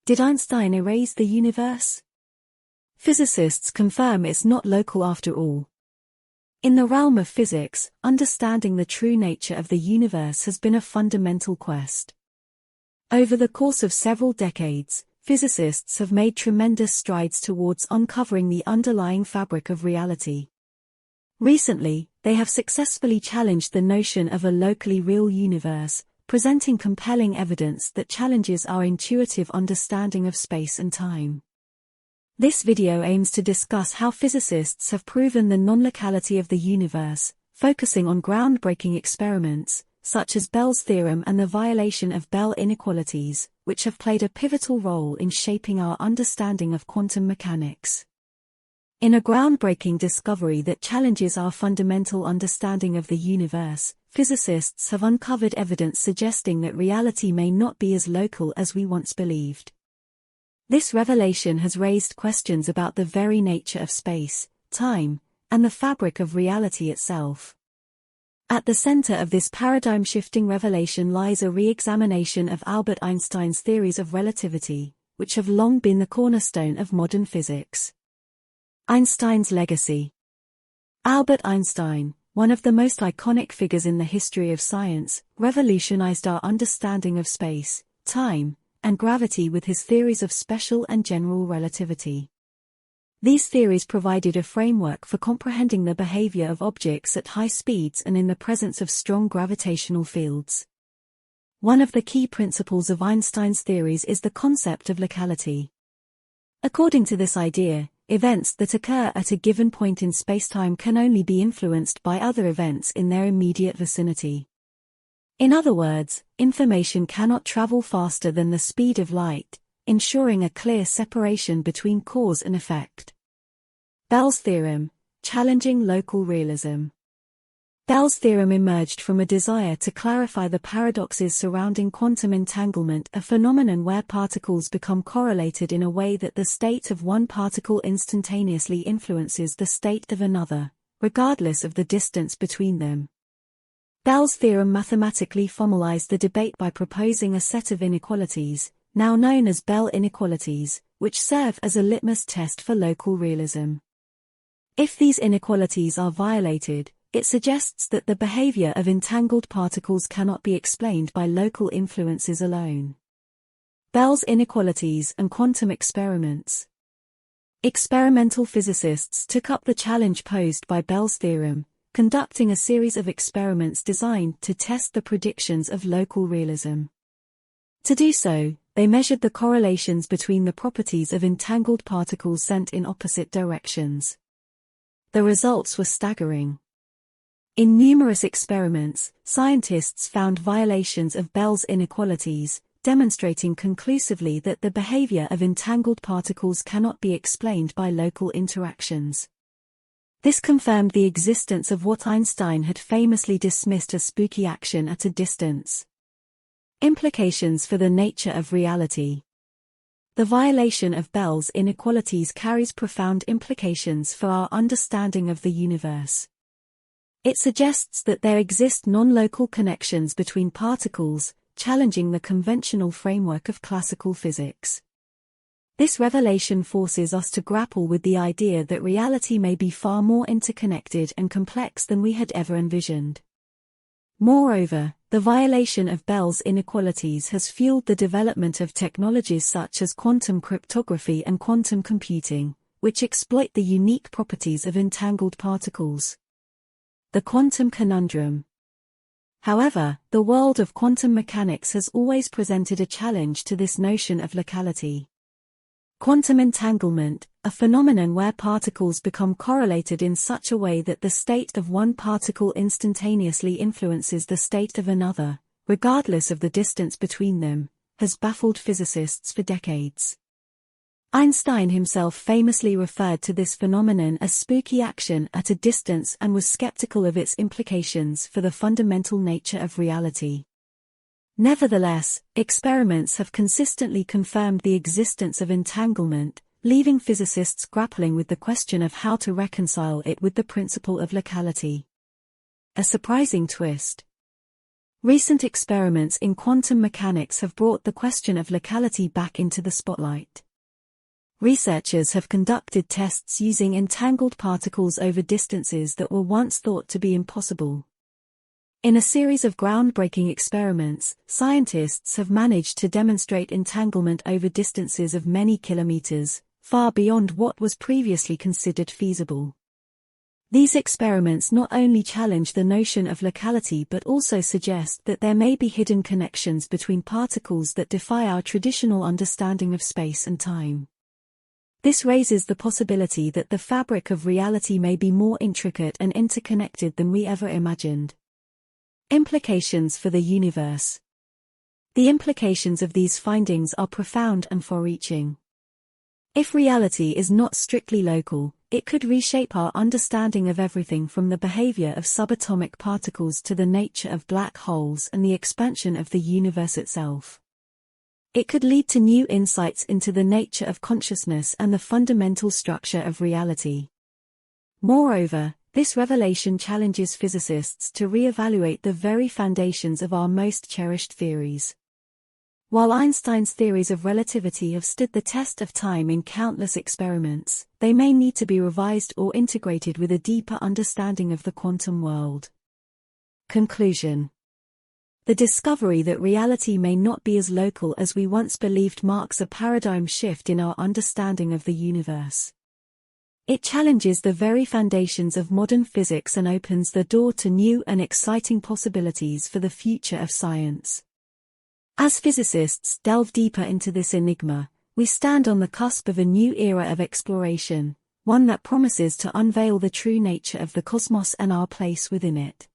Did Einstein erase the universe? Physicists confirm it's not local after all. In the realm of physics, understanding the true nature of the universe has been a fundamental quest. Over the course of several decades, physicists have made tremendous strides towards uncovering the underlying fabric of reality. Recently, they have successfully challenged the notion of a locally real universe, presenting compelling evidence that challenges our intuitive understanding of space and time. This video aims to discuss how physicists have proven the non-locality of the universe, focusing on groundbreaking experiments, such as Bell's theorem and the violation of Bell inequalities, which have played a pivotal role in shaping our understanding of quantum mechanics. In a groundbreaking discovery that challenges our fundamental understanding of the universe, physicists have uncovered evidence suggesting that reality may not be as local as we once believed. This revelation has raised questions about the very nature of space, time, and the fabric of reality itself. At the center of this paradigm-shifting revelation lies a re-examination of Albert Einstein's theories of relativity, which have long been the cornerstone of modern physics. Einstein's legacy. Albert Einstein, one of the most iconic figures in the history of science, revolutionized our understanding of space, time, and gravity with his theories of special and general relativity. These theories provided a framework for comprehending the behavior of objects at high speeds and in the presence of strong gravitational fields. One of the key principles of Einstein's theories is the concept of locality. According to this idea, events that occur at a given point in spacetime can only be influenced by other events in their immediate vicinity. In other words, information cannot travel faster than the speed of light, ensuring a clear separation between cause and effect. Bell's theorem, challenging local realism. Bell's theorem emerged from a desire to clarify the paradoxes surrounding quantum entanglement, a phenomenon where particles become correlated in a way that the state of one particle instantaneously influences the state of another, regardless of the distance between them. Bell's theorem mathematically formalized the debate by proposing a set of inequalities, now known as Bell inequalities, which serve as a litmus test for local realism. If these inequalities are violated, it suggests that the behavior of entangled particles cannot be explained by local influences alone. Bell's inequalities and quantum experiments. Experimental physicists took up the challenge posed by Bell's theorem, conducting a series of experiments designed to test the predictions of local realism. To do so, they measured the correlations between the properties of entangled particles sent in opposite directions. The results were staggering. In numerous experiments, scientists found violations of Bell's inequalities, demonstrating conclusively that the behavior of entangled particles cannot be explained by local interactions. This confirmed the existence of what Einstein had famously dismissed as spooky action at a distance. Implications for the nature of reality. The violation of Bell's inequalities carries profound implications for our understanding of the universe. It suggests that there exist non-local connections between particles, challenging the conventional framework of classical physics. This revelation forces us to grapple with the idea that reality may be far more interconnected and complex than we had ever envisioned. Moreover, the violation of Bell's inequalities has fueled the development of technologies such as quantum cryptography and quantum computing, which exploit the unique properties of entangled particles. The quantum conundrum. However, the world of quantum mechanics has always presented a challenge to this notion of locality. Quantum entanglement, a phenomenon where particles become correlated in such a way that the state of one particle instantaneously influences the state of another, regardless of the distance between them, has baffled physicists for decades. Einstein himself famously referred to this phenomenon as spooky action at a distance and was skeptical of its implications for the fundamental nature of reality. Nevertheless, experiments have consistently confirmed the existence of entanglement, leaving physicists grappling with the question of how to reconcile it with the principle of locality. A surprising twist. Recent experiments in quantum mechanics have brought the question of locality back into the spotlight. Researchers have conducted tests using entangled particles over distances that were once thought to be impossible. In a series of groundbreaking experiments, scientists have managed to demonstrate entanglement over distances of many kilometers, far beyond what was previously considered feasible. These experiments not only challenge the notion of locality but also suggest that there may be hidden connections between particles that defy our traditional understanding of space and time. This raises the possibility that the fabric of reality may be more intricate and interconnected than we ever imagined. Implications for the universe. The implications of these findings are profound and far-reaching. If reality is not strictly local, it could reshape our understanding of everything from the behavior of subatomic particles to the nature of black holes and the expansion of the universe itself. It could lead to new insights into the nature of consciousness and the fundamental structure of reality. Moreover, this revelation challenges physicists to re-evaluate the very foundations of our most cherished theories. While Einstein's theories of relativity have stood the test of time in countless experiments, they may need to be revised or integrated with a deeper understanding of the quantum world. Conclusion. The discovery that reality may not be as local as we once believed marks a paradigm shift in our understanding of the universe. It challenges the very foundations of modern physics and opens the door to new and exciting possibilities for the future of science. As physicists delve deeper into this enigma, we stand on the cusp of a new era of exploration, one that promises to unveil the true nature of the cosmos and our place within it.